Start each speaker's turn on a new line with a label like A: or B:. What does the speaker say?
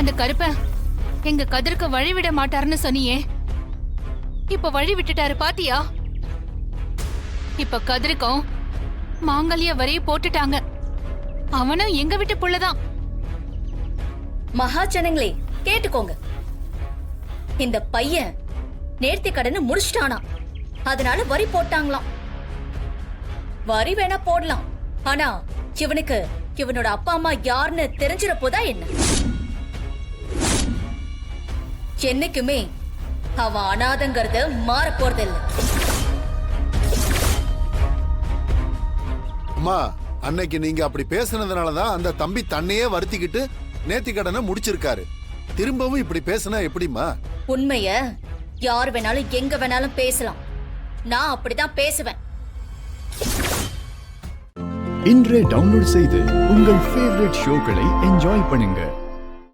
A: அந்த கருப்பன் எங்க கதிருக்கு வழி விட மாட்டாருன்னு சொன்னியே, இப்ப வழி விட்டுட்டாரு பாத்தியா? இப்ப கதிருக்கும் மாங்கல்ய வரைய போட்டுட்டாங்க. அவனும் எங்க வீட்டு புள்ளதான்.
B: மகாஜனங்களே கேட்டுக்கோங்க, இந்த பையன் நேர்த்தி கடனை முடிச்சிட்டானா, அதனால வரி போட்டாங்களாம். வரி வேணா போடலாம், ஆனா இவனுக்கு இவனோட அப்பா அம்மா யாருன்னு தெரிஞ்சிடப்போதா என்ன? என்னைக்குமே அவன் அனாதங்கிறது மாற போறதில்லை.
C: அம்மா, அன்னைக்கு நீங்க அப்படி பேசுனதுனாலதான் அந்த தம்பி தன்னையே வருத்திக்கிட்டு நேர்த்தி கடனை முடிச்சிருக்காரு. திரும்பவும் இப்படி பேசினா எப்படிமா?
B: உண்மைய யார் வேணாலும் எங்க வேணாலும் பேசலாம், நான் அப்படிதான் பேசுவேன்.
D: இன்றே டவுன்லோட் செய்து உங்கள் ஃபேவரட் ஷோக்களை என்ஜாய் பண்ணுங்க.